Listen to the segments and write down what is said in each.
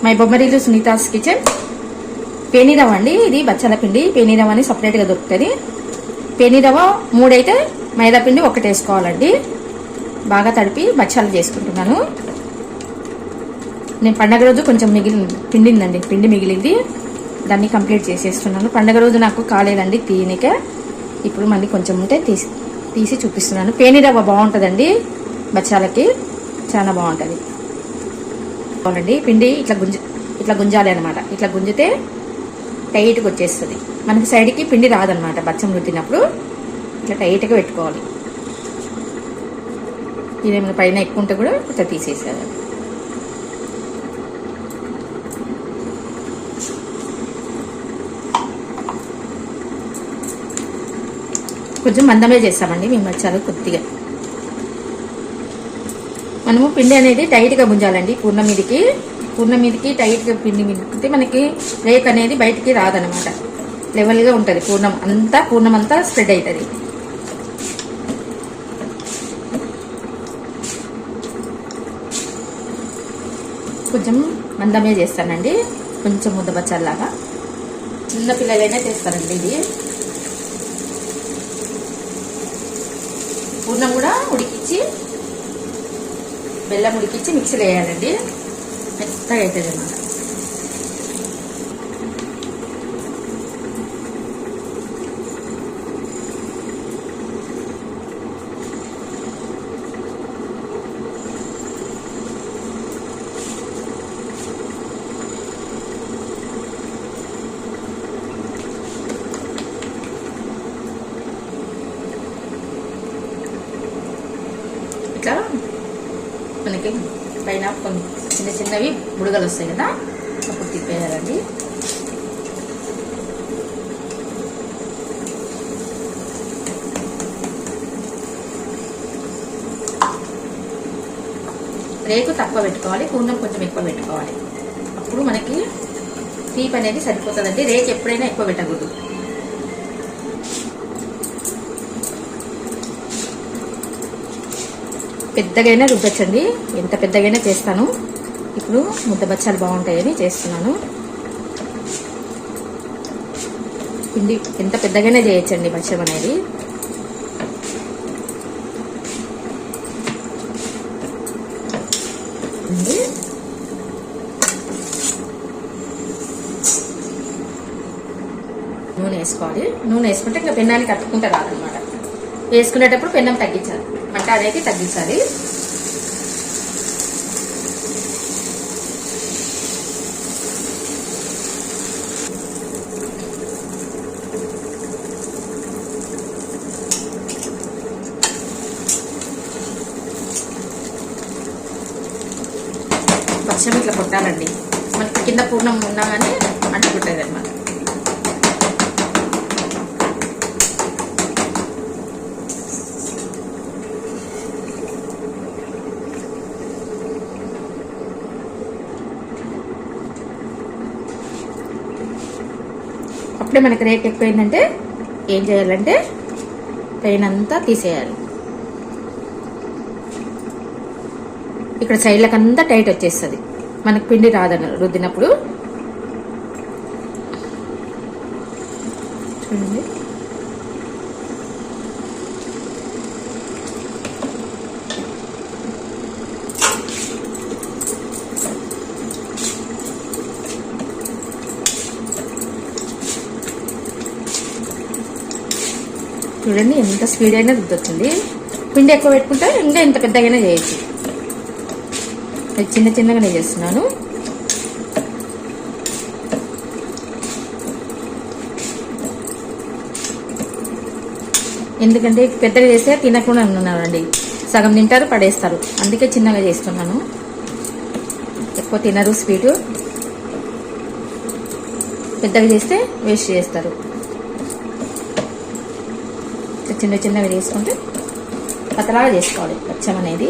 My బొమ్మరీలు Sunitha's kitchen. పేనీరవ అండి, ఇది బచ్చాల పిండి. పేనీరవ అని సపరేట్గా దొరుకుతుంది. పేనీరవ 3 అయితే మైదా పిండి 1 వేసుకోవాలండి. బాగా తడిపి బచ్చాలు చేసుకుంటున్నాను. నేను పండగ రోజు కొంచెం పిండిందండి, పిండి మిగిలింది, దాన్ని కంప్లీట్ చేసేస్తున్నాను. పండగ రోజు నాకు కాలేదండి తీయనికే. ఇప్పుడు మళ్ళీ కొంచెం ఉంటే తీసి చూపిస్తున్నాను. పేనీరవ బాగుంటుందండి బచ్చాలకి, చాలా బాగుంటుంది. అవునండి, పిండి ఇట్లా గుంజాలి అనమాట. ఇట్లా గుంజితే టైట్గా వచ్చేస్తుంది. మనకి సైడ్కి పిండి రాదనమాట. బచ్చం రుద్దినప్పుడు ఇట్లా టైట్గా పెట్టుకోవాలి. ఇదేమైనా పైన ఎక్కువ ఉంటే కూడా ఇట్లా తీసేసేయాలి. కొంచెం మందమే చేస్తామండి మేము బచ్చాలు. కొద్దిగా మనము పిండి అనేది టైట్గా గుంజాలండి. పూర్ణ మీదకి టైట్గా పిండి మింగితే మనకి రేక్ అనేది బయటికి రాదనమాట. లెవెల్గా ఉంటుంది. పూర్ణం అంతా స్ప్రెడ్ అవుతుంది. కొంచెం మందమే చేస్తానండి, కొంచెం ముద్ద బచ్చాలాగా. చిన్న పిల్లలైనా చేస్తారండి ఇది. పూర్ణం కూడా ఉడికించి, బెల్లం ఉడికించి మిక్సీలో వేయాలండి. మెత్తగా అవుతుంది అన్నమాట. ఇట్లా మనకి పైన కొన్ని చిన్నవి బుడగలు వస్తాయి కదా, అప్పుడు తిప్పేయాలండి. రేకు తక్కువ పెట్టుకోవాలి, పూర్ణం కొంచెం ఎక్కువ పెట్టుకోవాలి. అప్పుడు మనకి తీపి అనేది సరిపోతుందండి. రేకు ఎప్పుడైనా ఎక్కువ పెట్టకూడదు. పెద్దగైనా రుబ్బచ్చండి, ఎంత పెద్దగైనా చేస్తాను. ఇప్పుడు ముద్ద బచ్చాలు బాగుంటాయని చేస్తున్నాను. పిండి ఎంత పెద్దగానే చేయొచ్చండి బచ్చం అనేది. నూనె వేసుకోవాలి. నూనె వేసుకుంటే ఇంకా పెన్నానికి కట్టుకుంటే రాదనమాట. వేసుకునేటప్పుడు పెన్నం తగ్గించాలి, మంట అనేది తగ్గించాలి. పచ్చం ఇట్లా కొట్టాలండి. మనకి కింద పూర్ణం ఉన్నా కానీ అంటుకుంటుంది అన్నమాట. అప్పుడే మనకి రేట్ ఎక్కువైందంటే ఏం చేయాలంటే పైన అంతా తీసేయాలి. ఇక్కడ సైడ్లకంతా టైట్ వచ్చేస్తుంది. మనకి పిండి రాదన్న రుద్దినప్పుడు. చూడండి, చూడండి ఎంత స్పీడ్ అయినా రుద్దొచ్చింది. పిండి ఎక్కువ పెట్టుకుంటే ఇంకా ఎంత పెద్దగానే చేయొచ్చు. చిన్నగానే చేస్తున్నాను. ఎందుకంటే పెద్దగా చేస్తే తినకుండా ఉన్నానండి. సగం తింటారు, పడేస్తారు. అందుకే చిన్నగా చేస్తున్నాను. ఎక్కువ తినరు స్వీటు. పెద్దగా చేస్తే వేస్ట్ చేస్తారు. చిన్నగా చేసుకుంటే పతలాగా చేసుకోవాలి పచ్చం అనేది.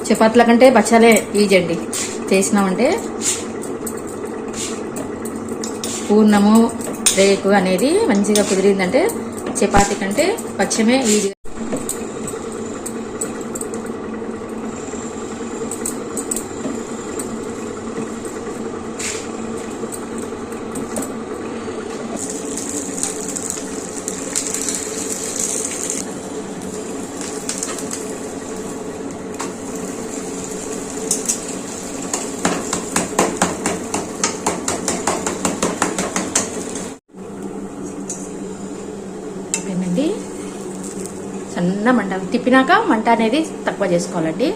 చపాతీల కంటే బచ్చాలే ఈజీ అండి. చేసినామంటే పూర్ణము రేకు అనేది మంచిగా కుదిరిందంటే చపాతీ కంటే బచ్చమే ఈజీగా. ఏమండి సన్న మంట తిప్పినాక మంట అనేది తక్కువ చేసుకోవాలండి.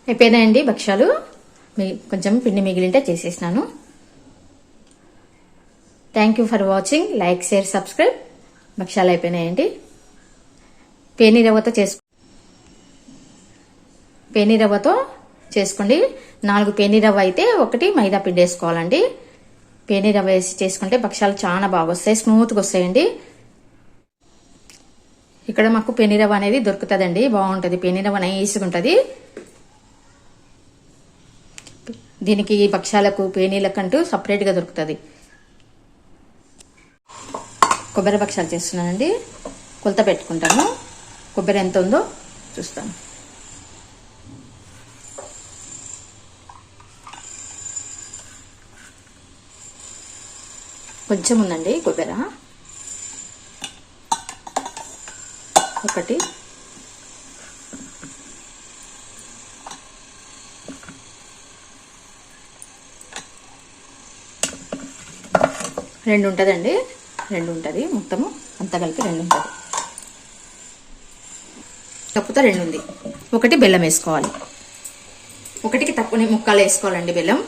అయిపోయినాయండి భక్ష్యాలు. కొంచెం పిండి మిగిలింటే చేసేసినాను. Thank you for watching. Like, share, subscribe. భక్ష్యాలు అయిపోయినాయండి. పేని రవ్వతో చేసుకోండి. 4 పేని రవ్వ అయితే 1 మైదా పిండి వేసుకోవాలండి. పేని రవ్వ వేసి చేసుకుంటే భక్ష్యాలు చాలా బాగా వస్తాయి, స్మూత్గా వస్తాయండి. ఇక్కడ మాకు పేని రవ్వ అనేది దొరుకుతుందండి, బాగుంటుంది. పేని రవ్వ నైస్గా ఉంటుంది. దీనికి భక్ష్యాలకు పేనీలకంటూ సపరేట్గా దొరుకుతుంది. కొబ్బరి భక్ష్యాలు చేస్తున్నానండి. కొలత పెట్టుకుంటాను. కొబ్బరి ఎంత ఉందో చూస్తాను. కొంచెం ఉందండి కొబ్బరి. 1 2 ఉంటుందండి. 2 ఉంటుంది మొత్తము అంతా కలిపి 2 ఉంటుంది. తప్పుతో 2 ఉంది. 1 బెల్లం వేసుకోవాలి. 1కి తక్కువ ముక్కలు వేసుకోవాలండి. బెల్లం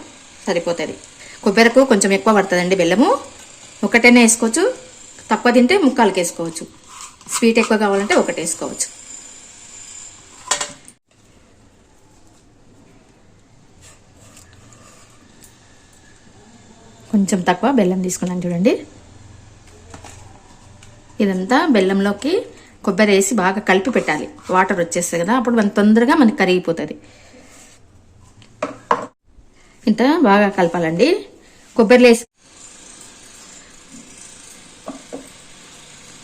సరిపోతుంది. కొబ్బరికి కొంచెం ఎక్కువ పడుతుందండి బెల్లము. 1 వేసుకోవచ్చు. తక్కువ తింటే ముక్కాలకి వేసుకోవచ్చు. స్వీట్ ఎక్కువ కావాలంటే 1 వేసుకోవచ్చు. కొంచెం తక్కువ బెల్లం తీసుకున్నాను చూడండి. ఇదంతా బెల్లంలోకి కొబ్బరి వేసి బాగా కలిపి పెట్టాలి. వాటర్ వచ్చేస్తాయి కదా, అప్పుడు మన తొందరగా మనకి కరిగిపోతుంది. ఇంత బాగా కలపాలండి. కొబ్బరిలో వేసి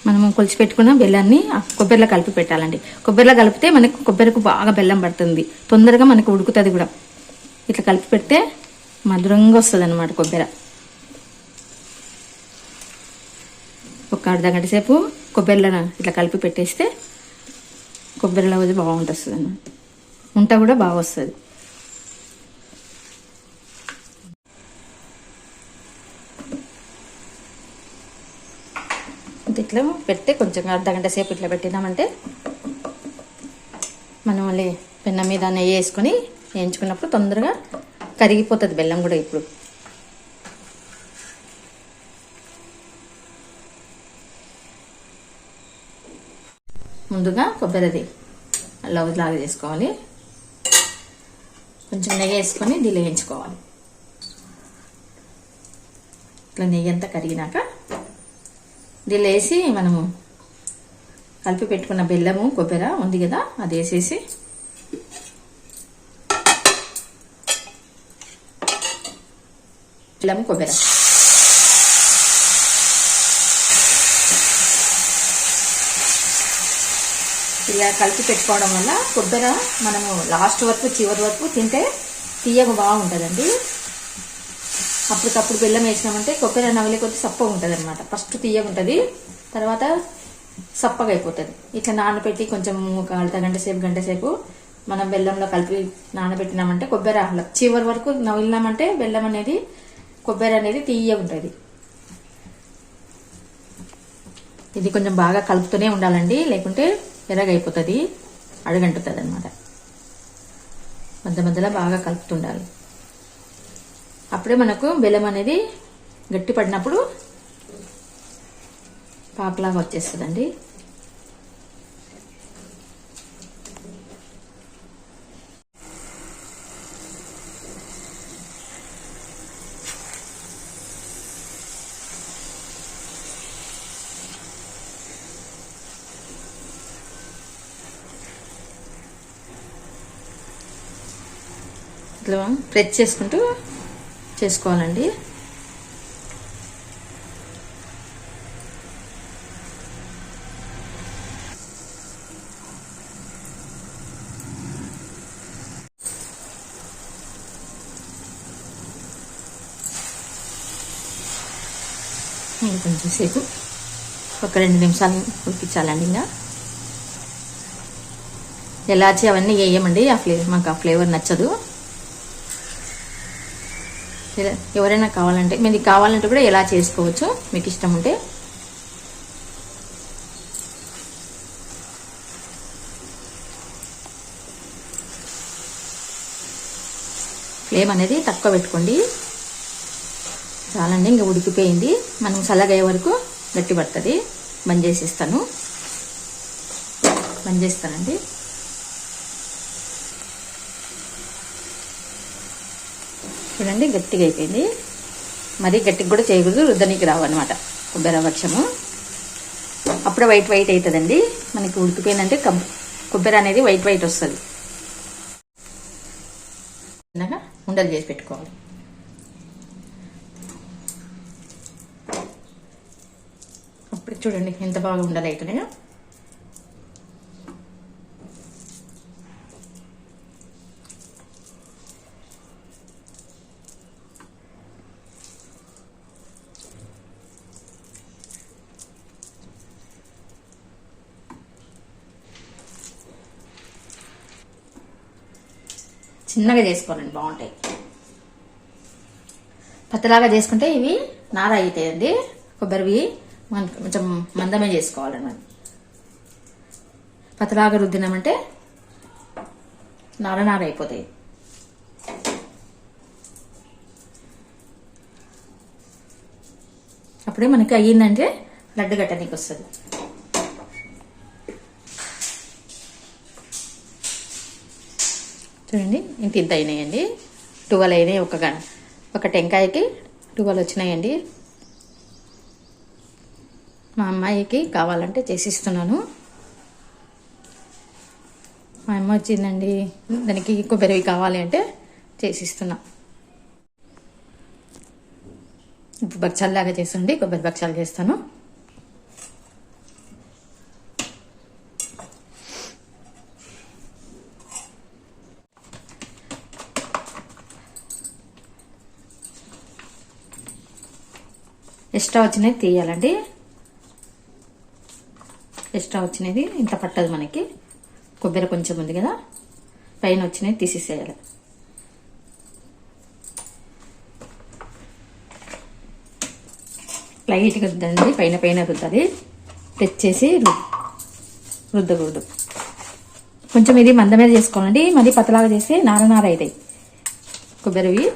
మనము కొలిచి పెట్టుకున్న బెల్లాన్ని కొబ్బరిలో కలిపి పెట్టాలండి. కొబ్బరిలో కలిపితే మనకు కొబ్బరికి బాగా బెల్లం పడుతుంది, తొందరగా మనకు ఉడుకుతుంది కూడా. ఇట్లా కలిపి పెడితే మధురంగా వస్తుంది అన్నమాట కొబ్బరి. ఒక అర్ధగంట సేపు కొబ్బరిలో ఇట్లా కలిపి పెట్టేస్తే కొబ్బరిలో బాగుంటుంది అన్నమాట. ఉంట కూడా బాగా వస్తుంది. ఇట్లా పెడితే కొంచెం అర్ధగంట సేపు ఇట్లా పెట్టినామంటే మనం మళ్ళీ పెన్న మీద నెయ్యి వేసుకొని వేయించుకున్నప్పుడు తొందరగా కరిగిపోతుంది బెల్లం కూడా. ఇప్పుడు ముందుగా కొబ్బరిది లవ్ లాగా చేసుకోవాలి. కొంచెం నెయ్యి వేసుకొని దీనిలో వేయించుకోవాలి. ఇట్లా నెయ్యి అంతా కరిగినాక దీనిలో వేసి మనము కలిపి పెట్టుకున్న బెల్లము కొబ్బరి ఉంది కదా, అది వేసేసి బెల్లము కొబ్బరి ఇలా కలిపి పెట్టుకోవడం వల్ల కొబ్బరి మనము లాస్ట్ వరకు చివరి వరకు తింటే తీయగా బాగుంటుందండి. అప్పటికప్పుడు బెల్లం వేసినామంటే కొబ్బరి నవలే కొద్ది సప్పగా ఉంటుంది అనమాట. ఫస్ట్ తీయగా ఉంటుంది, తర్వాత సప్పగా అయిపోతుంది. ఇట్లా నానబెట్టి కొంచెం ఒక అర్ధగంట సేపు గంట సేపు మనం బెల్లంలో కలిపి నానబెట్టినామంటే కొబ్బరి చివరి వరకు నవిలినామంటే బెల్లం అనేది కొబ్బరి అనేది తీయగా ఉంటుంది. ఇది కొంచెం బాగా కలుపుతూనే ఉండాలండి, లేకుంటే ఎర్రగైపోతుంది, అడుగంటుతుంది అనమాట. మధ్య మధ్యలో బాగా కలుపుతుండాలి. అప్పుడే మనకు బెల్లం అనేది గట్టి పడినప్పుడు పాకులాగా వచ్చేస్తుందండి. ఇట్లా ప్రెస్ చేసుకుంటూ చేసుకోవాలండి. కొంచెం సేపు ఒక 2 నిమిషాలు ఉడికించాలండి. ఇంకా ఎలాచి అవన్నీ వేయమండి, మాకు ఆ ఫ్లేవర్ నచ్చదు. ఎవరైనా కావాలంటే మీది కావాలంటే కూడా ఎలా చేసుకోవచ్చు మీకు ఇష్టం ఉంటే. ఫ్లేమ్ అనేది తక్కువ పెట్టుకోండి. చాలండి, ఇంకా ఉడికిపోయింది. మనం చల్లగయ్యే వరకు గట్టి పడుతుంది. బంద్ చేస్తానండి. చూడండి, గట్టిగా అయిపోయింది. మరీ గట్టిగా కూడా చేయకూడదు, రుద్దనికి రావన్నమాట కొబ్బరి వక్షము. అప్పుడే వైట్ అవుతుందండి. మనకి ఉడికిపోయిందంటే కొబ్బరి అనేది వైట్ వస్తుంది. ఉండలు చేసి పెట్టుకోవాలి. అప్పుడు చూడండి ఎంత బాగా ఉండలు అవుతున్నాయో. చిన్నగా చేసుకోవాలండి, బాగుంటాయి. పత్తలాగా చేసుకుంటే ఇవి నార అవుతాయండి. కొబ్బరివి కొంచెం మందమే చేసుకోవాలన్నమాట. పత్తలాగా రుద్దినామంటే నార అయిపోతాయి. అప్పుడే మనకి అయ్యిందంటే లడ్డు గట్టనికి వస్తుంది. చూడండి, ఇంత అయినాయండి. 12 అయినాయి. ఒక టెంకాయకి 12 వచ్చినాయండి. మా అమ్మాయికి కావాలంటే చేసిస్తున్నాను. మా అమ్మ వచ్చిందండి, దానికి కొబ్బరివి కావాలి అంటే చేసిస్తున్నా. ఇప్పుడు భక్షాల్లాగా చేస్తుంది. కొబ్బరి భక్షాలు చేస్తాను. ఎక్స్ట్రా వచ్చినది తీయాలండి. ఎక్స్ట్రా వచ్చినది ఇంత పట్టదు మనకి. కొబ్బరి కొంచెం ఉంది కదా, పైన వచ్చినది తీసేసేయాలి. లైట్గా రుద్దండి, పైన రుద్దాలి. తెచ్చేసి రుద్దకూడదు. కొంచెం ఇది మంద మీద చేసుకోవాలండి. మళ్ళీ పతలాగా చేసి నార అవుతాయి కొబ్బరివి.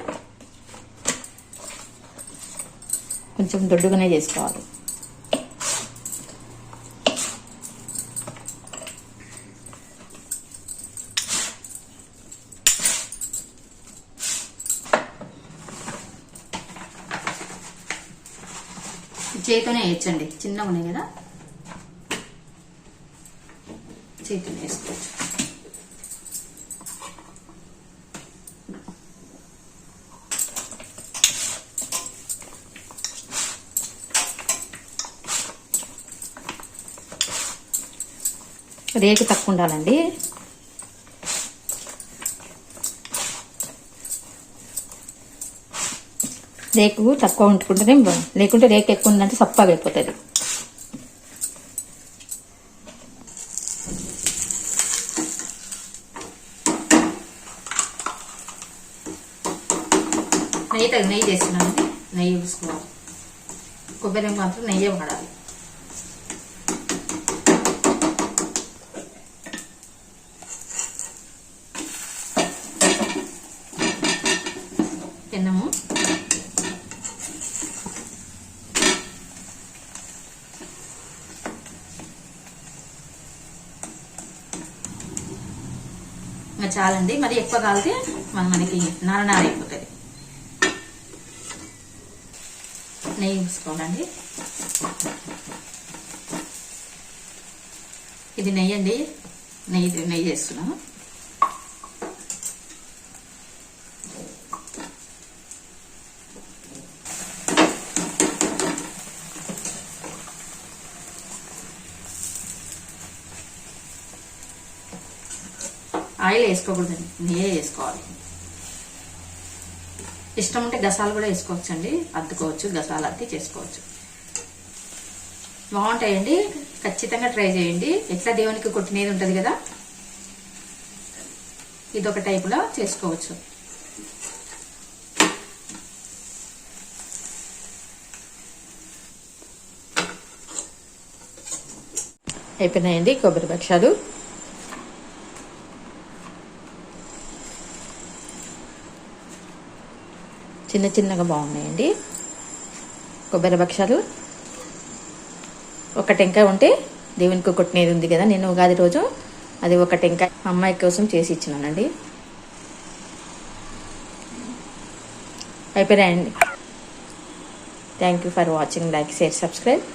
కొంచెం దొడ్డుగానే చేసుకోవాలి. చేతితోనే వేయచ్చండి, చిన్నగా ఉన్నాయి కదా, చేతితోనే వేసుకోవచ్చు. రేకు తక్కువ ఉండాలండి. రేకు తక్కువ ఉంటుకుంటేనే, లేకుంటే రేకు ఎక్కువ ఉందంటే సప్పగా అయిపోతుంది. నెయ్యి చేస్తున్నాను. నెయ్యి పూసుకోవాలి. కొబ్బరి మాత్రం నెయ్యి వాడాలి. తిన్నాము. ఇంకా చాలండి. మరి ఎక్కువ కాలితే మనకి నార అయిపోతుంది. నెయ్యి పూసుకోవాలండి. ఇది నెయ్యి అండి. నెయ్యి చేస్తున్నాను. ఆయిల్ వేసుకోకూడదండి, నెయ్యే వేసుకోవాలి. ఇష్టం ఉంటే గసాలు కూడా వేసుకోవచ్చు అండి, అద్దుకోవచ్చు, గసాలు అద్ది చేసుకోవచ్చు. బాగుంటాయండి, ఖచ్చితంగా ట్రై చేయండి. ఎట్లా దేవునికి కొట్టినది ఉంటుంది కదా, ఇదొక టైపులో చేసుకోవచ్చు. అయిపోయినాయండి కొబ్బరి భక్షాలు. చిన్న చిన్నగా బాగున్నాయండి కొబ్బరి భక్షాలు. ఒక టెంకాయ ఉంటే దేవునికి కొట్టినది ఉంది కదా, నేను ఉగాది రోజు అది ఒక టెంకాయ అమ్మాయి కోసం చేసి ఇచ్చినానండి. అయిపోయాయండి. Thank you for watching. Like, share, subscribe.